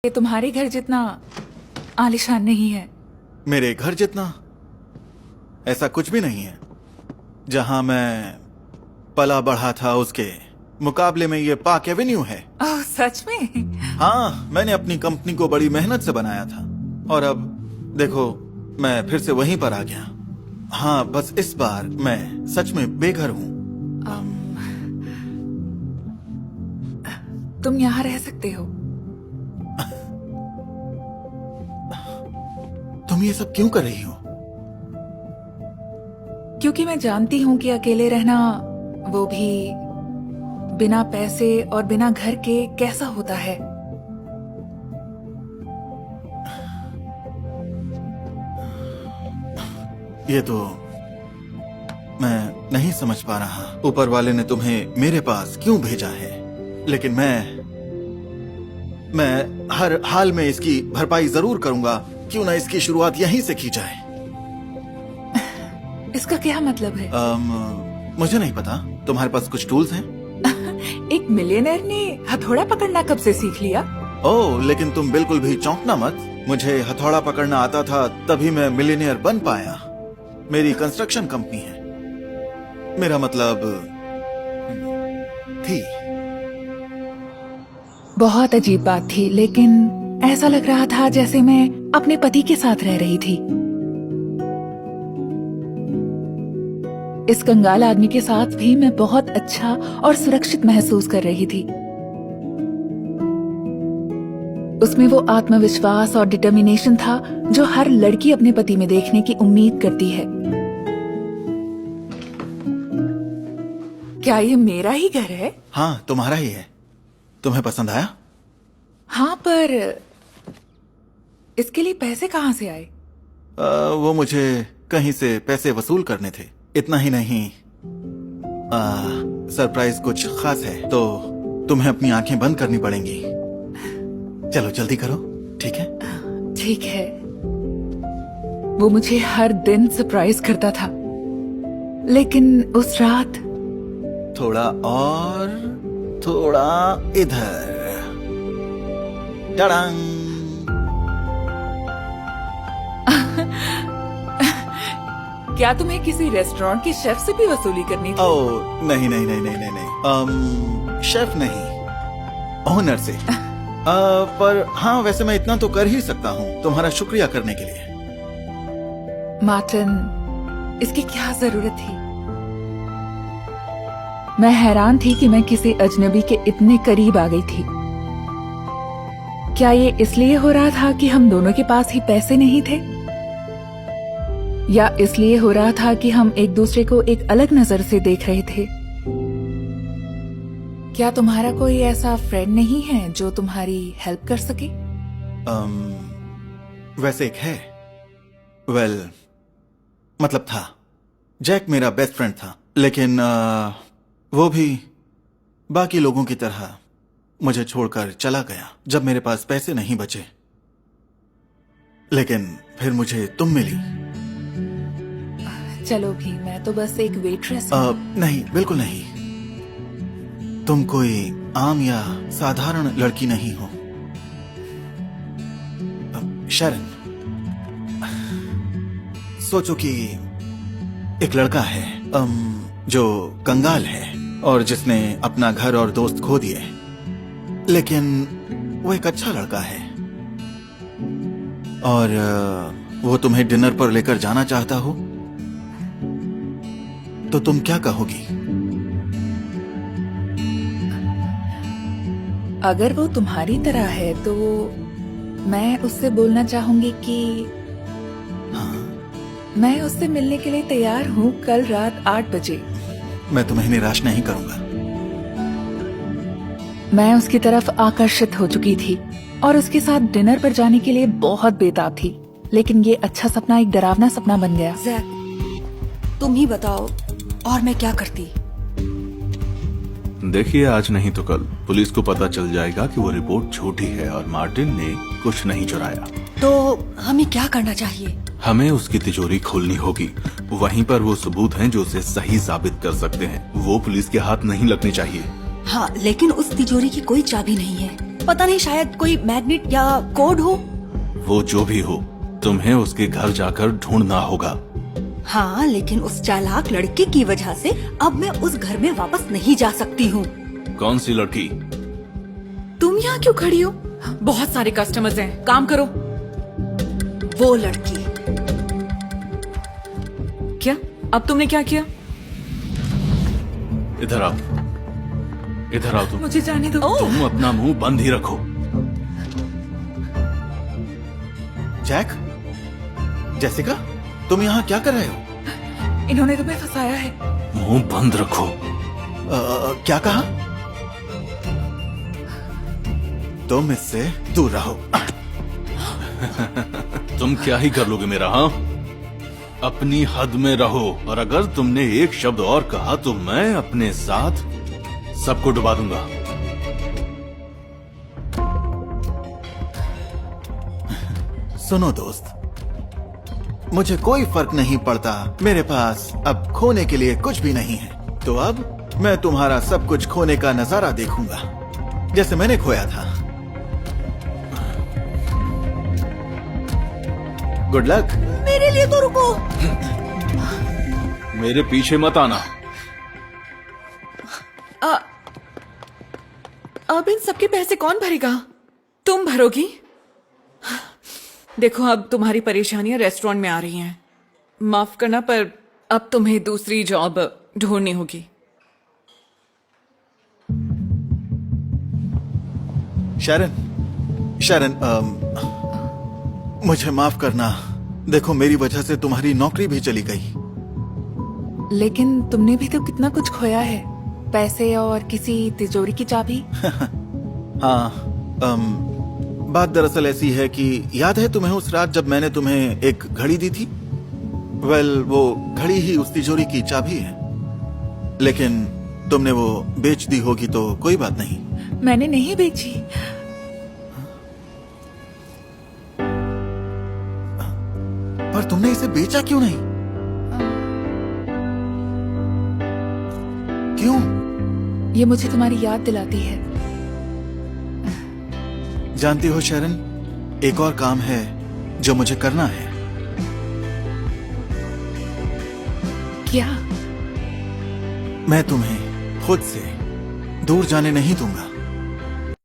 ये तुम्हारे घर जितना आलीशान नहीं है। मेरे घर जितना? ऐसा कुछ भी नहीं है। जहां मैं पला बढ़ा था उसके मुकाबले में ये पार्क एवेन्यू है। ओह, सच में? हाँ, मैंने अपनी कंपनी को बड़ी मेहनत से बनाया था और अब देखो मैं फिर से वहीं पर आ गया। हाँ, बस इस बार मैं सच में बेघर हूँ। तुम यहाँ रह सकते हो। तुम ये सब क्यों कर रही हो? क्योंकि मैं जानती हूँ कि अकेले रहना, वो भी बिना पैसे और बिना घर के, कैसा होता है। ये तो मैं नहीं समझ पा रहा। ऊपर वाले ने तुम्हें मेरे पास क्यों भेजा है? लेकिन मैं हर हाल में इसकी भरपाई जरूर करूंगा। क्यों ना इसकी शुरुआत यहीं से की जाए। इसका क्या मतलब है? मुझे नहीं पता। तुम्हारे पास कुछ टूल्स हैं? एक मिलियनेयर ने हथौड़ा पकड़ना कब से सीख लिया? ओह, लेकिन तुम बिल्कुल भी चौंकना मत। मुझे हथौड़ा पकड़ना आता था तभी मैं मिलियनेयर बन पाया। मेरी कंस्ट्रक्शन कंपनी है। मेरा मतलब थी। बहुत अजीब बात थी, लेकिन ऐसा लग रहा था जैसे मैं अपने पति के साथ रह रही थी। इस कंगाल आदमी के साथ भी मैं बहुत अच्छा और सुरक्षित महसूस कर रही थी। उसमें वो आत्मविश्वास और डिटर्मिनेशन था जो हर लड़की अपने पति में देखने की उम्मीद करती है। क्या ये मेरा ही घर है? हाँ, तुम्हारा ही है। तुम्हें पसंद आया? हाँ, पर इसके लिए पैसे कहाँ से आए? वो मुझे कहीं से पैसे वसूल करने थे। इतना ही नहीं, सरप्राइज कुछ खास है तो तुम्हें अपनी आंखें बंद करनी पड़ेंगी। चलो जल्दी करो, ठीक है? ठीक है। वो मुझे हर दिन सरप्राइज करता था, लेकिन उस रात थोड़ा और थोड़ा इधर। टड़ांग। क्या तुम्हें किसी रेस्टोरेंट के शेफ से भी वसूली करनी थी? ओह, नहीं नहीं नहीं नहीं नहीं नहीं। शेफ नहीं, ओनर से। पर हाँ, वैसे मैं इतना तो कर ही सकता हूँ तुम्हारा शुक्रिया करने के लिए। मार्टिन, इसकी क्या जरूरत थी? मैं हैरान थी कि मैं किसी अजनबी के इतने करीब आ गई थी। क्या ये इसलिए हो रहा था कि हम दोनों के पास ही पैसे नहीं थे, या इसलिए हो रहा था कि हम एक दूसरे को एक अलग नजर से देख रहे थे? क्या तुम्हारा कोई ऐसा फ्रेंड नहीं है जो तुम्हारी हेल्प कर सके? वैसे एक है। मतलब था। जैक मेरा बेस्ट फ्रेंड था, लेकिन वो भी बाकी लोगों की तरह मुझे छोड़कर चला गया जब मेरे पास पैसे नहीं बचे। लेकिन फिर मुझे तुम मिली। चलो भी, मैं तो बस एक वेट्रेस हूँ। नहीं, बिल्कुल नहीं। तुम कोई आम या साधारण लड़की नहीं हो। शरण, सोचो कि एक लड़का है जो कंगाल है और जिसने अपना घर और दोस्त खो दिए, लेकिन वो एक अच्छा लड़का है और वो तुम्हें डिनर पर लेकर जाना चाहता हो, तो तुम क्या कहोगी? अगर वो तुम्हारी तरह है तो मैं उससे बोलना चाहूंगी कि हाँ, मैं उससे मिलने के लिए तैयार हूँ कल रात 8 बजे। मैं तुम्हें निराश नहीं करूंगा। मैं उसकी तरफ आकर्षित हो चुकी थी और उसके साथ डिनर पर जाने के लिए बहुत बेताब थी, लेकिन ये अच्छा सपना एक डरावना सपना बन गया। जैक, तुम ही बताओ और मैं क्या करती? देखिए, आज नहीं तो कल पुलिस को पता चल जाएगा कि वो रिपोर्ट झूठी है और मार्टिन ने कुछ नहीं चुराया। तो हमें क्या करना चाहिए? हमें उसकी तिजोरी खोलनी होगी। वहीं पर वो सबूत हैं जो उसे सही साबित कर सकते हैं। वो पुलिस के हाथ नहीं लगने चाहिए। हाँ, लेकिन उस तिजोरी की कोई चाबी नहीं है पता नहीं, शायद कोई मैग्नेट या कोड हो। वो जो भी हो, तुम्हें उसके घर जाकर ढूंढना होगा। हाँ, लेकिन उस चालाक लड़के की वजह से अब मैं उस घर में वापस नहीं जा सकती हूँ। कौन सी लड़की? तुम यहाँ क्यों खड़ी हो? बहुत सारे कस्टमर्स हैं, काम करो। वो लड़की। क्या? अब तुमने क्या किया? इधर आओ, इधर आओ तुम। मुझे जाने दो। तुम अपना मुंह बंद ही रखो। जैक, जेसिका, तुम यहाँ क्या कर रहे हो? इन्होंने तुम्हें फंसाया है। मुंह बंद रखो। क्या कहा? तुम इससे दूर रहो। तुम क्या ही कर लोगे मेरा? हाँ, अपनी हद में रहो, और अगर तुमने एक शब्द और कहा तो मैं अपने साथ सबको डुबा दूंगा। सुनो दोस्त, मुझे कोई फर्क नहीं पड़ता, मेरे पास अब खोने के लिए कुछ भी नहीं है। तो अब मैं तुम्हारा सब कुछ खोने का नजारा देखूंगा, जैसे मैंने खोया था। Good luck. मेरे लिए तो रुको। मेरे पीछे मत आना। अब इन सबके पैसे कौन भरेगा? तुम भरोगी? देखो, अब तुम्हारी परेशानियां रेस्टोरेंट में आ रही हैं। माफ करना, पर अब तुम्हें दूसरी जॉब ढूंढनी होगी। शरण, मुझे माफ करना। देखो, मेरी वजह से तुम्हारी नौकरी भी चली गई। लेकिन तुमने भी तो कितना कुछ खोया है, पैसे और किसी तिजोरी की चाबी। हाँ, बात दरअसल ऐसी है कि याद है तुम्हें उस रात जब मैंने तुम्हें एक घड़ी दी थी? वो घड़ी ही उस तिजोरी की चाबी है। लेकिन तुमने वो बेच दी होगी तो कोई बात नहीं। मैंने नहीं बेची। पर तुमने इसे बेचा क्यों नहीं? क्यों? ये मुझे तुम्हारी याद दिलाती है। जानती हो शरण, एक और काम है जो मुझे करना है। क्या? मैं तुम्हें खुद से दूर जाने नहीं दूंगा।